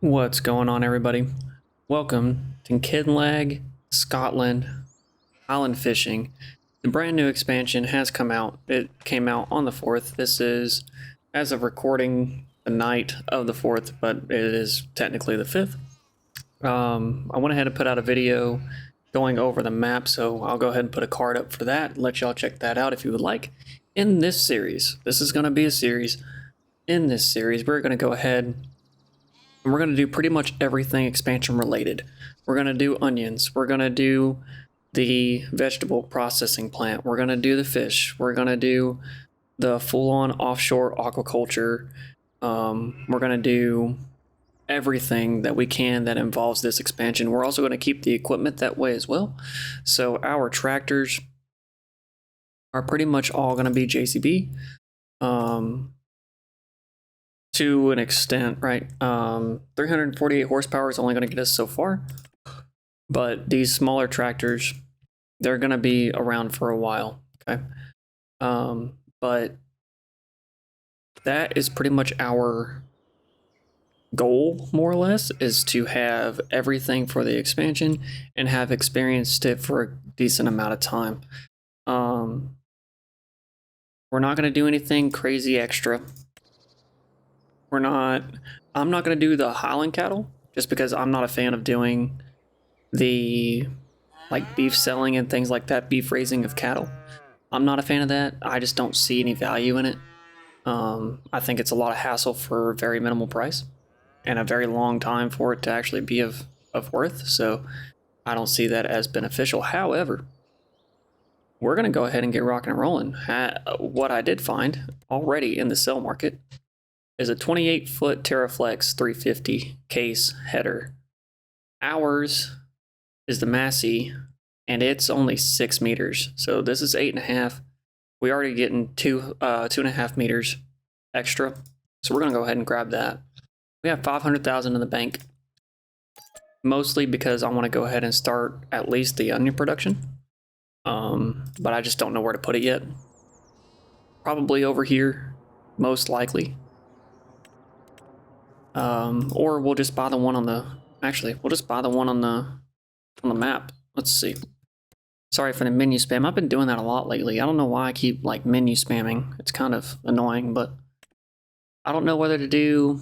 What's going on, everybody? Welcome to Kinlaig, Scotland, Highland Fishing. The brand new expansion has come out. It came out on the 4th. This is, as of recording, the night of the 4th, but it is technically the 5th. I went ahead and put out a video going over the map, so I'll go ahead and put a card up for that and let y'all check that out if you would like. In this series, this is going to be a series. In this series, we're going to go ahead and we're going to do pretty much everything expansion related. We're going to do onions. We're going to do the vegetable processing plant. We're going to do the fish. We're going to do the full-on offshore aquaculture. We're going to do everything that we can that involves this expansion. We're also going to keep the equipment that way as well. So our tractors are pretty much all going to be JCB. To an extent, right? 348 horsepower is only going to get us so far, but these smaller tractors, they're going to be around for a while, okay? But that is pretty much our goal, more or less, is to have everything for the expansion and have experienced it for a decent amount of time. We're not going to do anything crazy extra. I'm not going to do the Highland cattle just because I'm not a fan of doing the beef selling and things like that, beef raising of cattle. I'm not a fan of that. I just don't see any value in it. I think it's a lot of hassle for a very minimal price and a very long time for it to actually be of worth. So I don't see that as beneficial. However, we're going to go ahead and get rocking and rolling. What I did find already in the sell market is a 28-foot Terraflex 350 case header. Ours is the Massey, and it's only 6 meters. So this is 8.5. We already getting 2.5 meters extra. So we're gonna go ahead and grab that. We have 500,000 in the bank, mostly because I want to go ahead and start at least the onion production. But I just don't know where to put it yet. Probably over here, most likely. Or we'll just buy the one on the, we'll just buy the one on the map. Let's see. Sorry for the menu spam. I've been doing that a lot lately. I don't know why I keep menu spamming. It's kind of annoying, but I don't know whether to do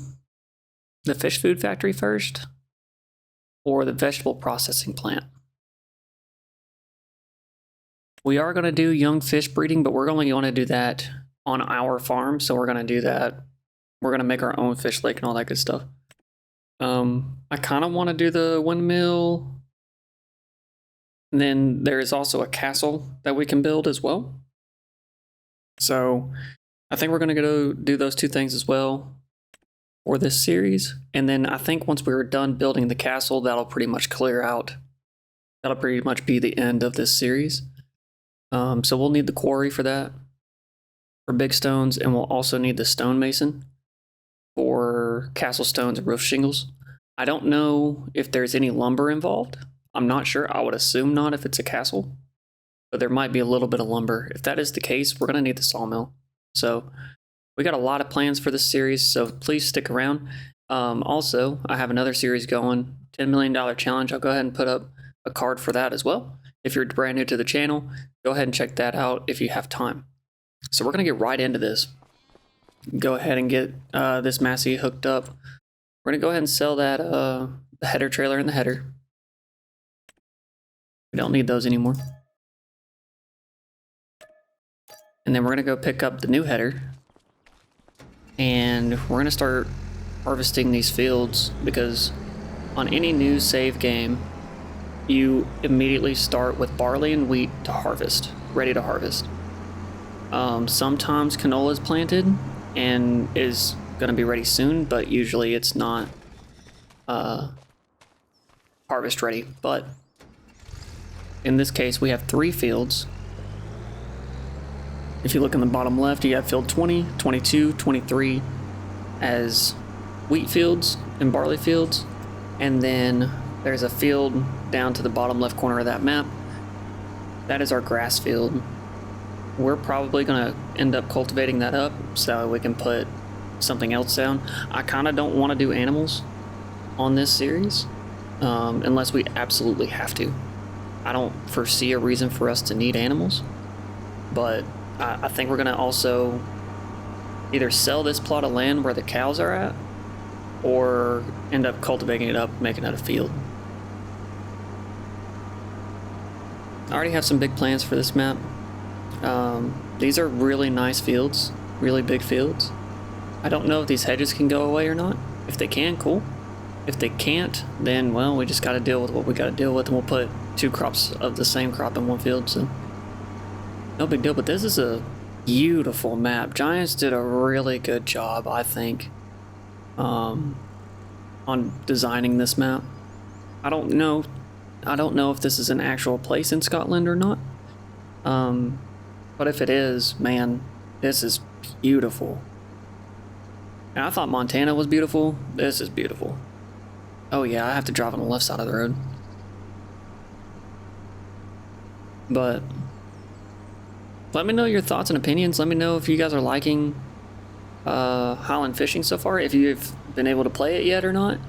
the fish food factory first or the vegetable processing plant. We are going to do young fish breeding, but we're only going to do that on our farm. So we're going to do that. We're going to make our own fish lake and all that good stuff. I kind of want to do the windmill. And then there is also a castle that we can build as well. So I think we're going to go do those two things as well for this series. And then I think once we're done building the castle, that'll pretty much clear out. That'll pretty much be the end of this series. So we'll need the quarry for that, for big stones, and we'll also need the stonemason for castle stones and roof shingles. I don't know if there's any lumber involved. I'm not sure. I would assume not if it's a castle, but there might be a little bit of lumber. If that is the case, we're going to need the sawmill. So we got a lot of plans for this series, so please stick around. Also, I have another series going, $10 million challenge. I'll go ahead and put up a card for that as well. If you're brand new to the channel, go ahead and check that out if you have time. So we're going to get right into this. Go ahead and get this Massey hooked up. We're going to go ahead and sell that the header trailer and the header. We don't need those anymore. And then we're going to go pick up the new header. And we're going to start harvesting these fields because on any new save game, you immediately start with barley and wheat to harvest, ready to harvest. Sometimes canola is planted and is going to be ready soon, but usually it's not harvest ready. But in this case, we have 3 fields. If you look in the bottom left, you have field 20, 22, 23 as wheat fields and barley fields. And then there's a field down to the bottom left corner of that map. That is our grass field. We're probably going to end up cultivating that up so we can put something else down. I kind of don't want to do animals on this series, unless we absolutely have to. I don't foresee a reason for us to need animals, but I think we're gonna also either sell this plot of land where the cows are at, or end up cultivating it up, making it a field. I already have some big plans for this map. These are really nice fields, really big fields. I don't know if these hedges can go away or not. If they can, cool. If they can't, then, well, we just gotta deal with what we gotta deal with, and we'll put 2 crops of the same crop in one field, so no big deal. But this is a beautiful map. Giants did a really good job, I think, on designing this map. I don't know if this is an actual place in Scotland or not. But if it is, man, this is beautiful. And I thought Montana was beautiful. This is beautiful. Oh yeah, I have to drive on the left side of the road. But let me know your thoughts and opinions. Let me know if you guys are liking Highland Fishing so far, if you've been able to play it yet or not.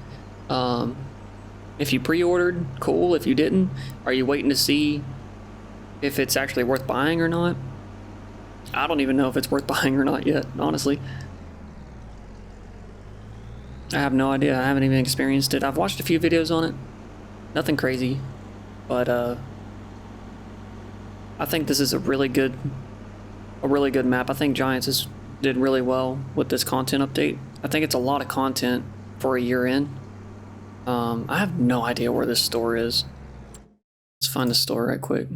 If you pre-ordered, cool. If you didn't, are you waiting to see if it's actually worth buying or not? I don't even know if it's worth buying or not yet, honestly. I have no idea. I haven't even experienced it. I've watched a few videos on it. Nothing crazy. But I think this is a really good map. I think Giants did really well with this content update. I think it's a lot of content for a year in. I have no idea where this store is. Let's find the store right quick.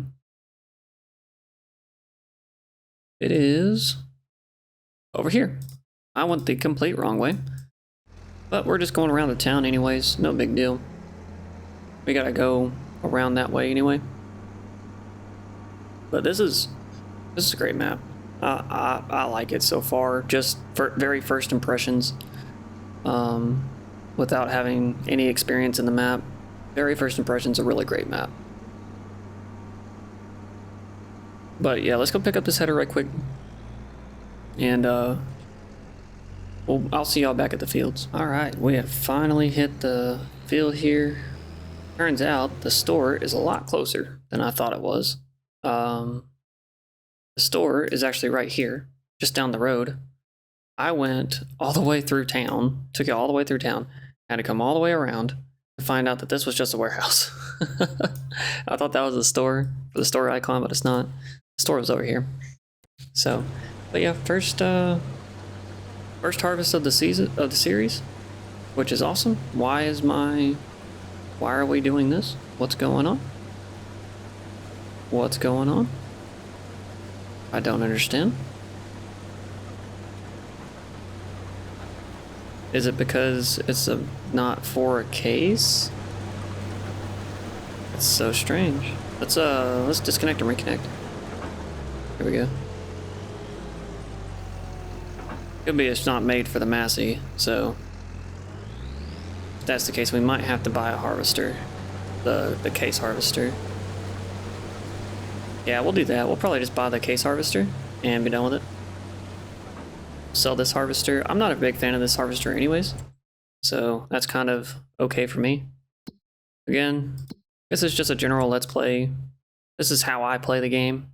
It is over here. I went the complete wrong way. But we're just going around the town anyways. No big deal. We gotta go around that way anyway. But this is a great map. I like it so far. Just for very first impressions. Without having any experience in the map. Very first impressions, a really great map. But yeah, let's go pick up this header right quick. And well, I'll see y'all back at the fields. Alright, we have finally hit the field here. Turns out the store is a lot closer than I thought it was. The store is actually right here, just down the road. I went all the way through town, took it all the way through town, had to come all the way around to find out that this was just a warehouse. I thought that was the store for the store icon, but it's not. The store was over here. So, but yeah, first harvest of the series, which is awesome. Why are we doing this? What's going on? What's going on? I don't understand. Is it because it's not for a case? It's so strange. Let's disconnect and reconnect. Here we go. Could be it's not made for the Massey, so if that's the case, we might have to buy a harvester, the case harvester. Yeah, we'll do that. We'll probably just buy the case harvester and be done with it. Sell this harvester. I'm not a big fan of this harvester anyways, so that's kind of okay for me. Again, this is just a general let's play. This is how I play the game,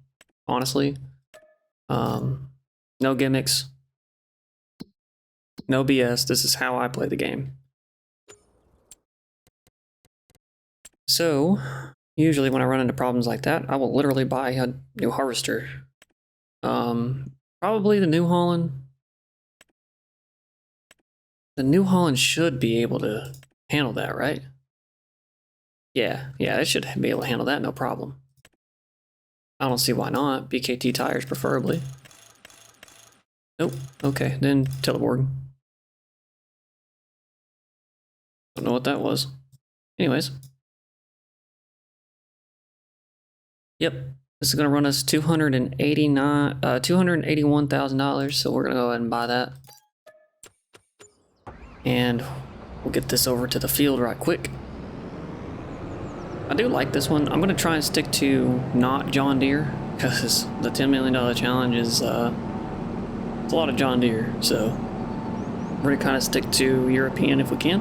honestly. No gimmicks, no BS. This is how I play the game. So usually when I run into problems like that, I will literally buy a new harvester. Probably the New Holland. The New Holland should be able to handle that, right? Yeah, it should be able to handle that, no problem. I don't see why not. BKT tires, preferably. Nope. Okay, then teleport. Don't know what that was. Anyways. Yep. This is gonna run us $281,000, so we're gonna go ahead and buy that. And we'll get this over to the field right quick. I do like this one. I'm gonna try and stick to not John Deere, because the $10 million challenge is it's a lot of John Deere, so we're gonna kind of stick to European if we can.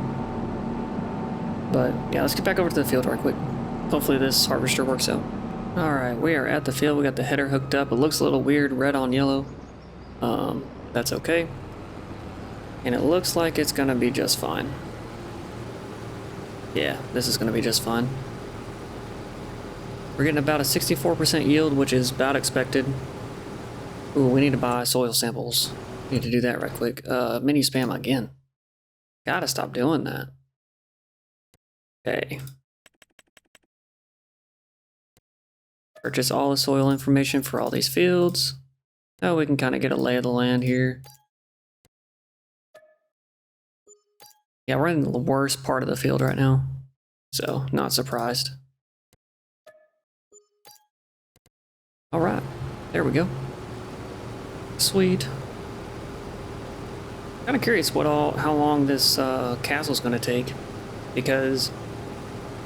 But yeah, let's get back over to the field right quick. Hopefully this harvester works out. Alright, we are at the field. We got the header hooked up. It looks a little weird, red on yellow. That's okay. And it looks like it's gonna be just fine. Yeah, this is gonna be just fine. We're getting about a 64% yield, which is about expected. Ooh, we need to buy soil samples. Need to do that right quick. Mini spam again. Gotta stop doing that. Okay. Purchase all the soil information for all these fields. Oh, we can kind of get a lay of the land here. Yeah, we're in the worst part of the field right now, so not surprised. All right, there we go. Sweet. Kind of curious how long this castle's going to take, because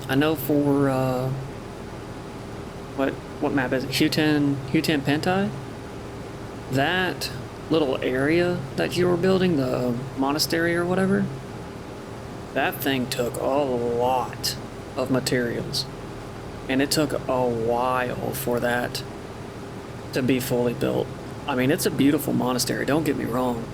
I know for what map is it? Hutan Pentai? That little area that you were building, the monastery or whatever, that thing took a lot of materials, and it took a while for that to be fully built. I mean, it's a beautiful monastery, don't get me wrong.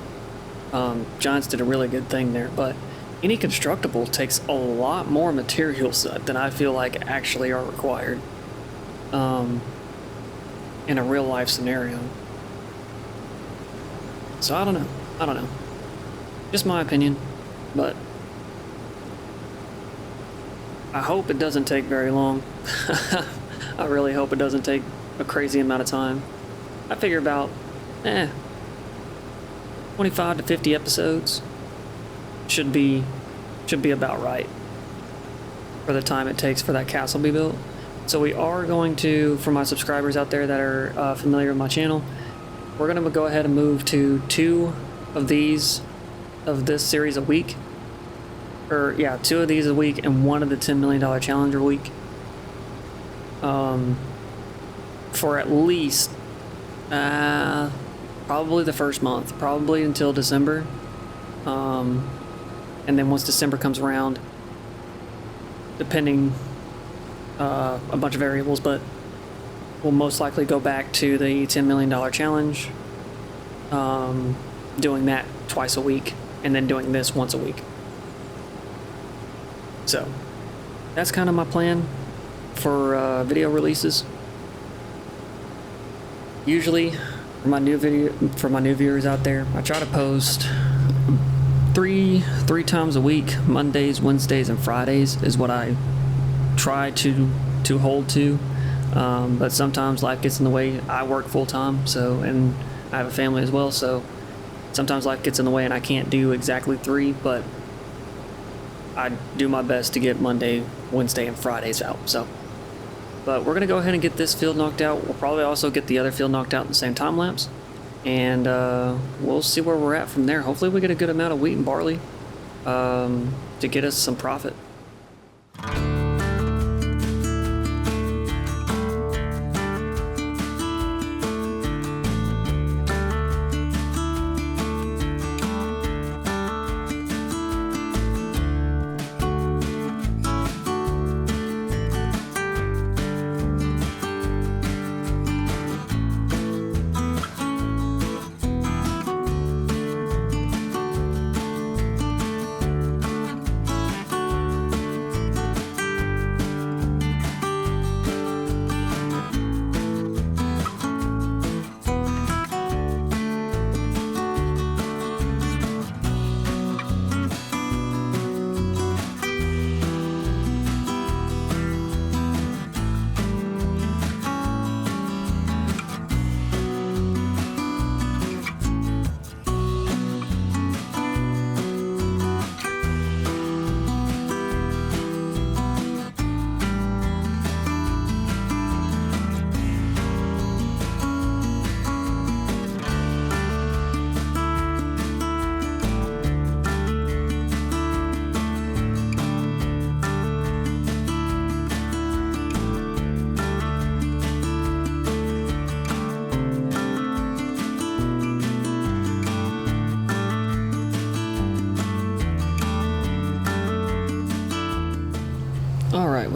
Giants did a really good thing there, but any constructible takes a lot more materials than I feel like actually are required in a real life scenario. So I don't know. Just my opinion, but I hope it doesn't take very long. I really hope it doesn't take a crazy amount of time. I figure about 25 to 50 episodes should be about right for the time it takes for that castle to be built. So we are going to, for my subscribers out there that are familiar with my channel, we're going to go ahead and move to 2 of these of this series a week. Or yeah, 2 of these a week and 1 of the $10 million challenger week. For at least probably the first month, probably until December. And then once December comes around, depending a bunch of variables, but we'll most likely go back to the $10 million challenge, doing that twice a week, and then doing this once a week. So that's kind of my plan for video releases. Usually, for my new viewers out there, I try to post three times a week. Mondays, Wednesdays, and Fridays is what I try to hold to. But sometimes life gets in the way. I work full time, and I have a family as well, so sometimes life gets in the way and I can't do exactly 3, but I do my best to get Monday, Wednesday, and Fridays out. So, but we're gonna go ahead and get this field knocked out. We'll probably also get the other field knocked out in the same time lapse, and we'll see where we're at from there. Hopefully we get a good amount of wheat and barley to get us some profit.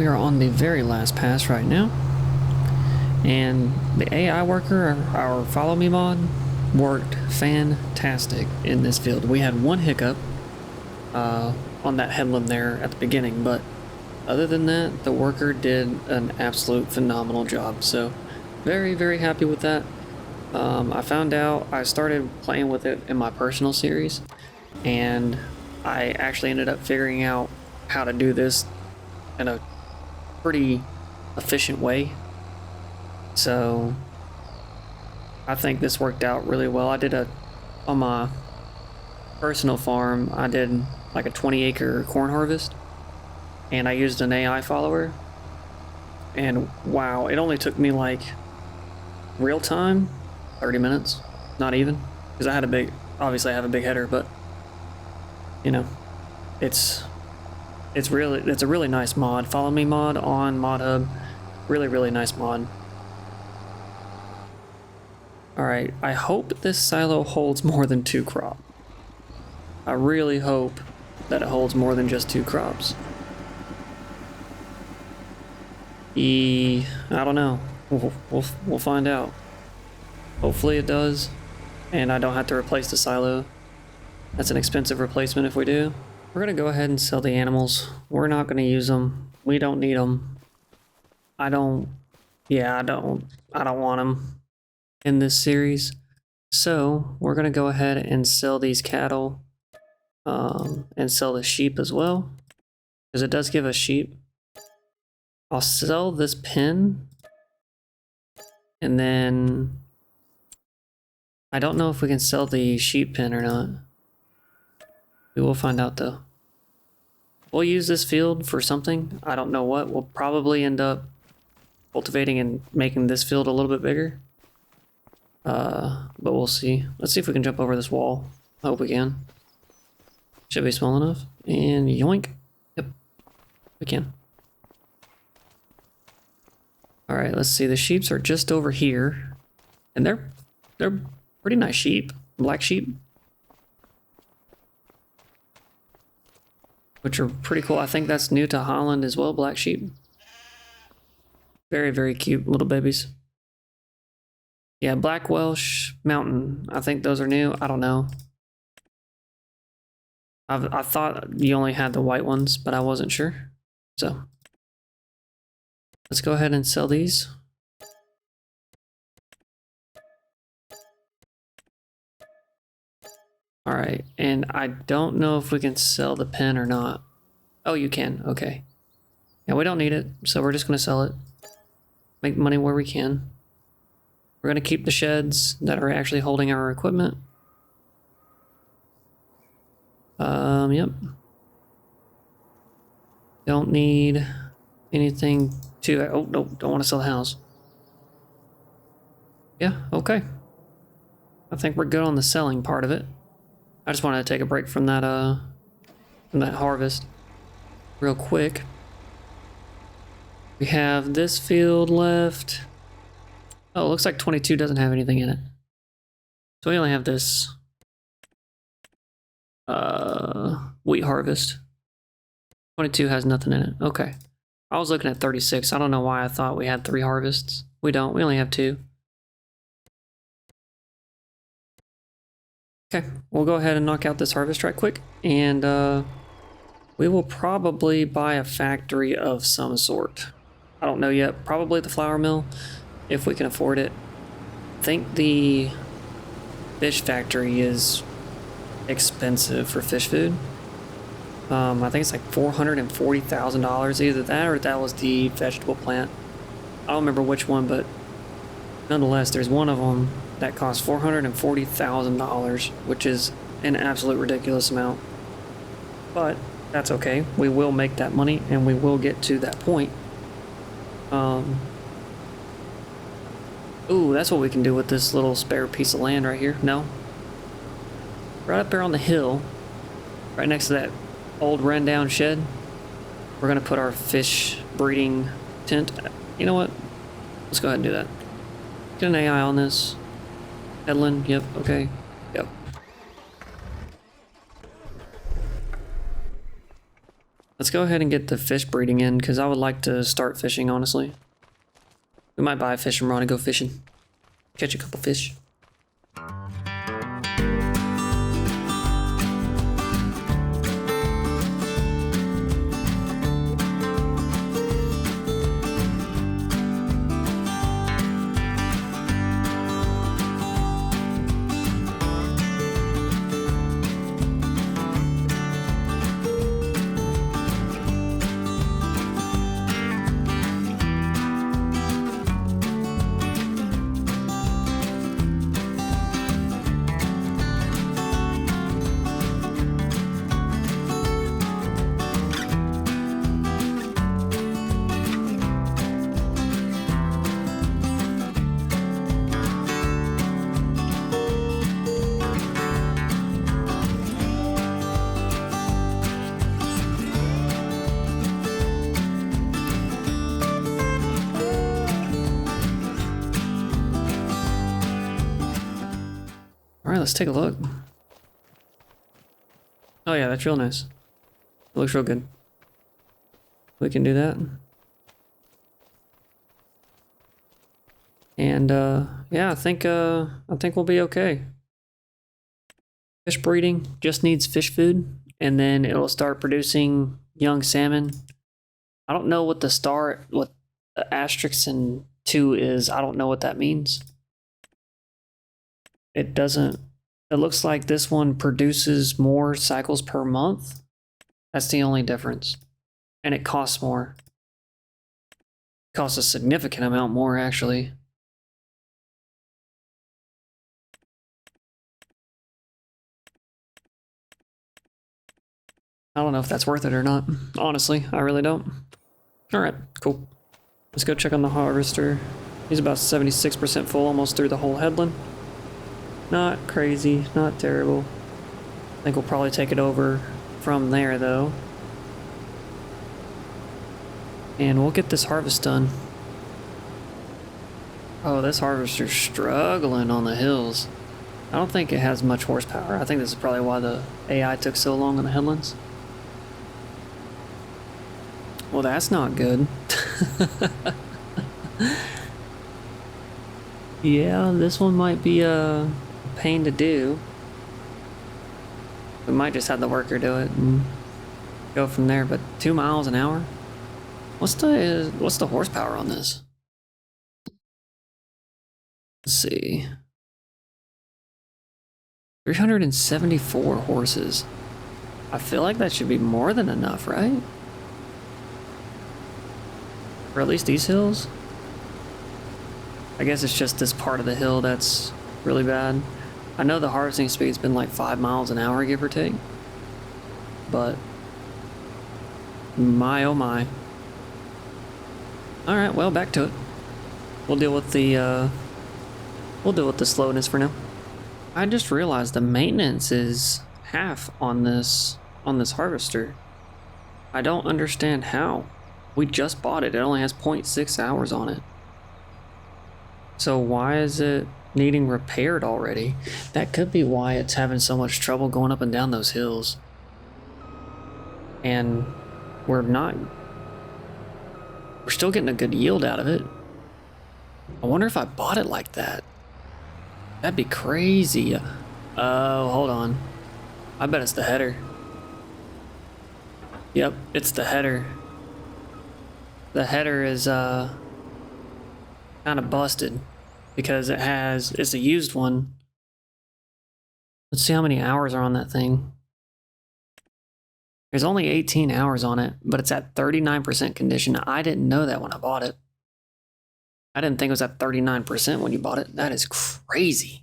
we are on the very last pass right now. And the AI worker, our follow me mod, worked fantastic in this field. We had one hiccup on that headland there at the beginning, but other than that, the worker did an absolute phenomenal job. So very, very happy with that. I found out, I started playing with it in my personal series, and I actually ended up figuring out how to do this in a pretty efficient way. So I think this worked out really well. I did on my personal farm, I did like a 20-acre corn harvest, and I used an AI follower, and wow, it only took me like real time 30 minutes, not even, because I had obviously I have a big header, but you know, it's a really nice mod. Follow me mod on ModHub, really nice mod. All right, I hope this silo holds more than 2 crops. I really hope that it holds more than just 2 crops. I don't know. We'll find out. Hopefully it does, and I don't have to replace the silo. That's an expensive replacement if we do. We're gonna go ahead and sell the animals. We're not gonna use them. We don't need them. I don't want them in this series. So we're gonna go ahead and sell these cattle, and sell the sheep as well, because it does give us sheep. I'll sell this pen, and then I don't know if we can sell the sheep pen or not. We will find out though. We'll use this field for something. I don't know what. We'll probably end up cultivating and making this field a little bit bigger. But we'll see. Let's see if we can jump over this wall. I hope we can. Should be small enough. And yoink. Yep, we can. All right, let's see. The sheeps are just over here, and they're pretty nice sheep. Black sheep, which are pretty cool. I think that's new to Holland as well. Black sheep. Very cute little babies. Yeah, Black Welsh Mountain. I think those are new. I don't know. I thought you only had the white ones, but I wasn't sure. So let's go ahead and sell these. All right, and I don't know if we can sell the pen or not. Oh, you can. Okay. Yeah, we don't need it, so we're just going to sell it. Make money where we can. We're going to keep the sheds that are actually holding our equipment. Yep. Don't need anything to... Oh, no, don't want to sell the house. Yeah, okay. I think we're good on the selling part of it. I just wanted to take a break from that harvest real quick. We have this field left. Oh, it looks like 22 doesn't have anything in it. So we only have this wheat harvest. 22 has nothing in it. Okay. I was looking at 36. I don't know why I thought we had 3 harvests. We don't. We only have 2. Okay, we'll go ahead and knock out this harvest right quick, and we will probably buy a factory of some sort. I don't know yet. Probably the flour mill, if we can afford it. I think the fish factory is expensive for fish food. I think it's like $440,000, either that or that was the vegetable plant. I don't remember which one, but nonetheless, there's one of them that costs $440,000, which is an absolute ridiculous amount. But that's okay. We will make that money, and we will get to that point. Ooh, that's what we can do with this little spare piece of land right here. No. Right up there on the hill, right next to that old rundown shed, we're going to put our fish breeding tent. You know what? Let's go ahead and do that. Get an AI on this. Headland, yep, okay. Yep. Let's go ahead and get the fish breeding in, because I would like to start fishing, honestly. We might buy a fishing rod and go fishing. Catch a couple fish. All right, let's take a look. Oh yeah, that's real nice. It looks real good. We can do that. And yeah, I think we'll be okay. Fish breeding just needs fish food, and then it'll start producing young salmon. I don't know what what the asterisk and 2 is. I don't know what that means. It doesn't. It looks like this one produces more cycles per month. That's the only difference. And it costs more. It costs a significant amount more, actually. I don't know if that's worth it or not. Honestly, I really don't. Alright, cool. Let's go check on the harvester. He's about 76% full, almost through the whole headland. Not crazy, not terrible. I think we'll probably take it over from there, though. And we'll get this harvest done. Oh, this harvester's struggling on the hills. I don't think it has much horsepower. I think this is probably why the AI took so long on the headlands. Well, that's not good. Yeah, this one might be a pain to do. We might just have the worker do it and go from there, but 2 miles an hour? What's the horsepower on this? Let's see. 374 horses. I feel like that should be more than enough, right? Or at least these hills? I guess it's just this part of the hill that's really bad. I know the harvesting speed's been like 5 miles an hour, give or take. But my oh my. Alright, well, back to it. We'll deal with the slowness for now. I just realized the maintenance is half on this harvester. I don't understand how. We just bought it. It only has 0.6 hours on it. So why is it needing repaired already? That could be why it's having so much trouble going up and down those hills. And we're still getting a good yield out of it. I wonder if I bought it like that. That'd be crazy. Oh, hold on. I bet it's the header. Yep, it's the header. The header is kind of busted because it's a used one. Let's see how many hours are on that thing. There's only 18 hours on it, but it's at 39% condition. I didn't know that when I bought it. I didn't think it was at 39% when you bought it. That is crazy.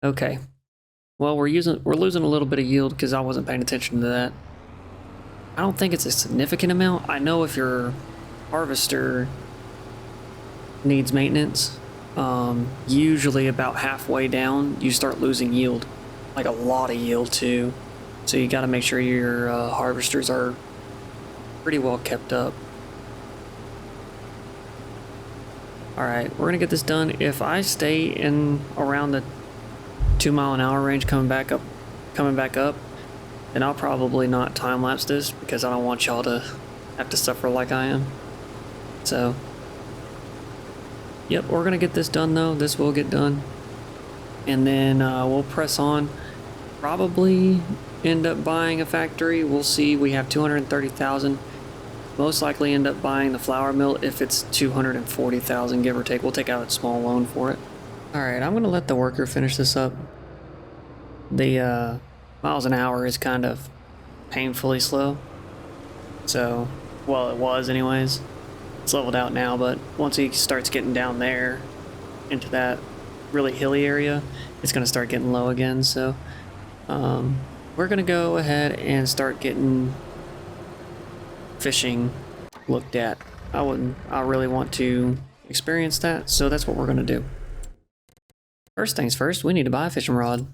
Okay. Well, we're losing a little bit of yield because I wasn't paying attention to that. I don't think it's a significant amount. I know if your harvester needs maintenance, usually about halfway down, you start losing yield. Like a lot of yield too. So you got to make sure your harvesters are pretty well kept up. Alright, we're going to get this done. If I stay in around the 2 mile an hour range coming back up, And I'll probably not time lapse this because I don't want y'all to have to suffer like I am. So, yep, we're gonna get this done though. This will get done. And then we'll press on. Probably end up buying a factory. We'll see. We have 230,000. Most likely end up buying the flour mill if it's 240,000, give or take. We'll take out a small loan for it. All right, I'm gonna let the worker finish this up. The miles an hour is kind of painfully slow. So, well, it was anyways. It's leveled out now, but once he starts getting down there into that really hilly area, it's gonna start getting low again. So, we're gonna go ahead and start getting fishing looked at. I really want to experience that, so that's what we're gonna do. First things first, we need to buy a fishing rod.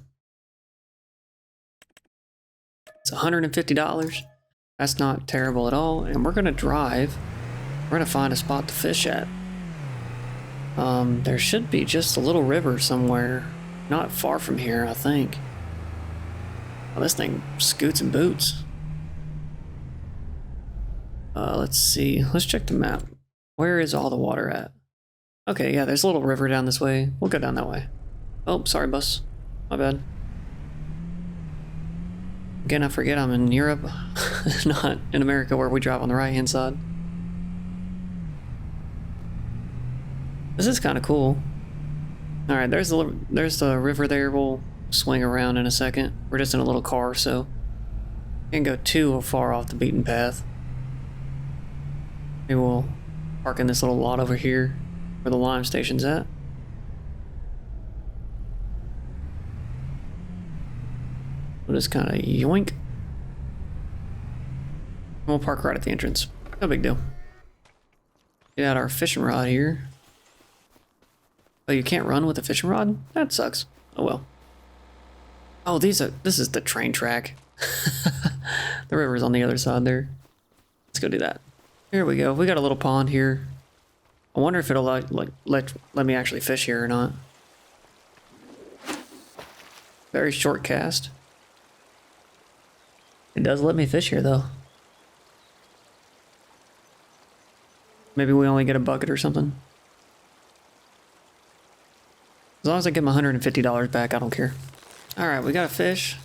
It's $150. That's not terrible at all, and we're gonna drive. We're gonna find a spot to fish at. There should be just a little river somewhere, not far from here, I think. Oh, this thing scoots and boots. Let's see. Let's check the map. Where is all the water at? Okay, yeah, there's a little river down this way. We'll go down that way. Oh, sorry, bus. My bad. Again, I forget I'm in Europe, not in America where we drive on the right-hand side. This is kind of cool. All right, there's the river there. We'll swing around in a second. We're just in a little car, so can't go too far off the beaten path. Maybe we'll park in this little lot over here where the lime station's at. We'll just kind of yoink. We'll park right at the entrance. No big deal. Get out our fishing rod here. Oh, you can't run with a fishing rod? That sucks. Oh well. Oh, this is the train track. The river's on the other side there. Let's go do that. Here we go. We got a little pond here. I wonder if it'll let me actually fish here or not. Very short cast. It does let me fish here though. Maybe we only get a bucket or something. As long as I get my $150 back, I don't care. All right, we got a fish.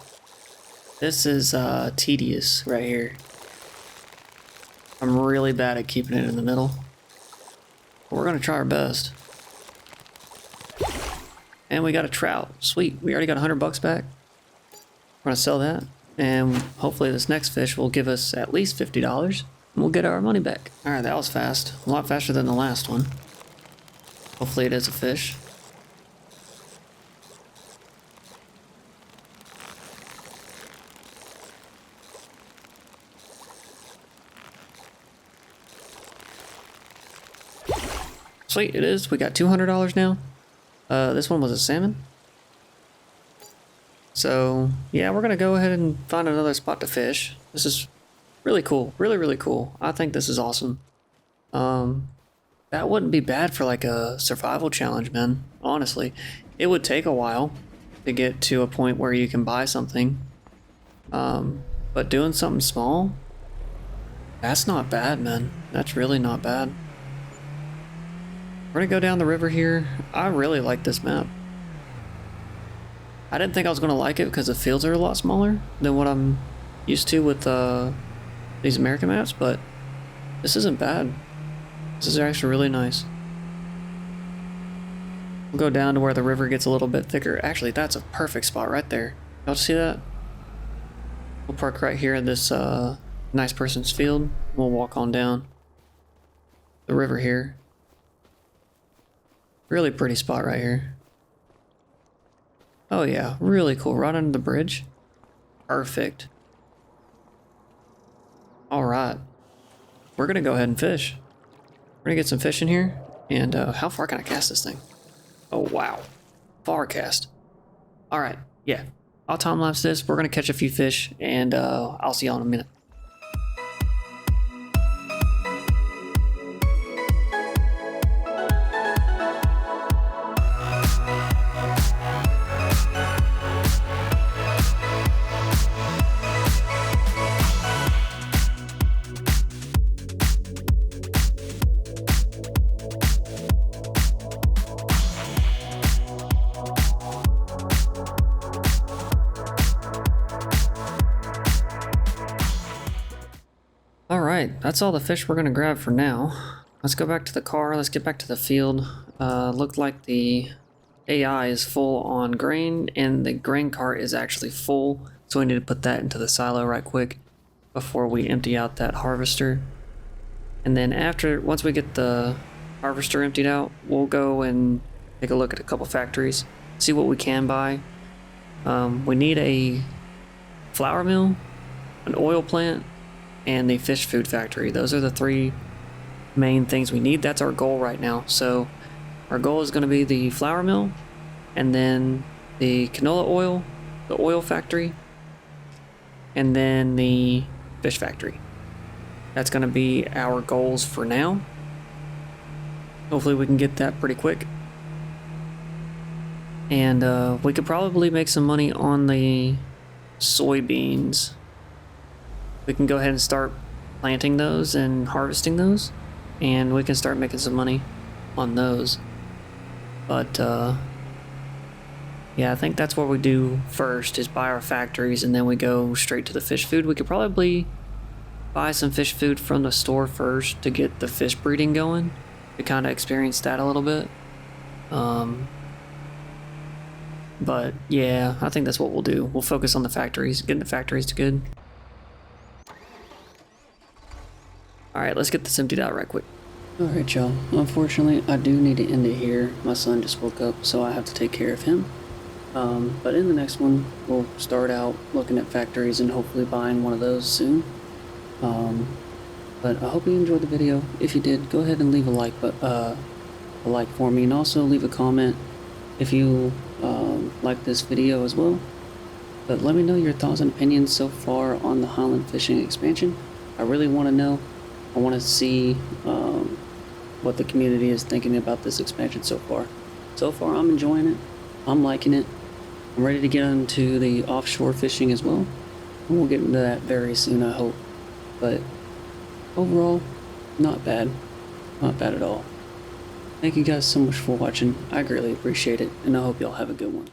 This is tedious right here. I'm really bad at keeping it in the middle. But we're gonna try our best. And we got a trout. Sweet, we already got $100 back. We're gonna sell that. And hopefully this next fish will give us at least $50. And we'll get our money back. All right, that was fast. A lot faster than the last one. Hopefully it is a fish. Sweet, it is. We got $200 now. This one was a salmon. So, yeah, we're going to go ahead and find another spot to fish. This is really cool. Really, really cool. I think this is awesome. That wouldn't be bad for like a survival challenge, man. Honestly, it would take a while to get to a point where you can buy something. But doing something small, that's not bad, man. That's really not bad. We're gonna go down the river here. I really like this map. I didn't think I was gonna like it because the fields are a lot smaller than what I'm used to with these American maps, but this isn't bad. This is actually really nice. We'll go down to where the river gets a little bit thicker. Actually, that's a perfect spot right there. Y'all see that? We'll park right here in this nice person's field. We'll walk on down the river here. Really pretty spot right here. Oh yeah, really cool. Right under the bridge. Perfect. All right. We're gonna go ahead and fish. We're gonna get some fish in here. And how far can I cast this thing? Oh wow. Far cast. All right, yeah. I'll time lapse this. We're gonna catch a few fish and I'll see y'all in a minute. Alright, that's all the fish we're gonna grab for now. Let's go back to the car, let's get back to the field. Looked like the AI is full on grain, and the grain cart is actually full, so we need to put that into the silo right quick before we empty out that harvester. And then once we get the harvester emptied out, we'll go and take a look at a couple factories, see what we can buy. We need a flour mill, an oil plant, and the fish food factory. Those are the three main things we need. That's our goal right now. So our goal is going to be the flour mill, and then the canola oil, the oil factory, and then the fish factory. That's going to be our goals for now. Hopefully we can get that pretty quick. And we could probably make some money on the soybeans. We can go ahead and start planting those and harvesting those, and we can start making some money on those. But yeah, I think that's what we do first, is buy our factories, and then we go straight to the fish food. We could probably buy some fish food from the store first to get the fish breeding going, to kind of experience that a little bit. But yeah, I think that's what we'll do. We'll focus on the factories, getting the factories to good. Alright, let's get this emptied out right quick. Alright, y'all. Unfortunately, I do need to end it here. My son just woke up, so I have to take care of him. But in the next one, we'll start out looking at factories and hopefully buying one of those soon. But I hope you enjoyed the video. If you did, go ahead and leave a like for me, and also leave a comment if you like this video as well. But let me know your thoughts and opinions so far on the Highland Fishing expansion. I really want to know. I want to see what the community is thinking about this expansion so far. So far, I'm enjoying it. I'm liking it. I'm ready to get into the offshore fishing as well. And we'll get into that very soon, I hope. But overall, not bad. Not bad at all. Thank you guys so much for watching. I greatly appreciate it, and I hope y'all have a good one.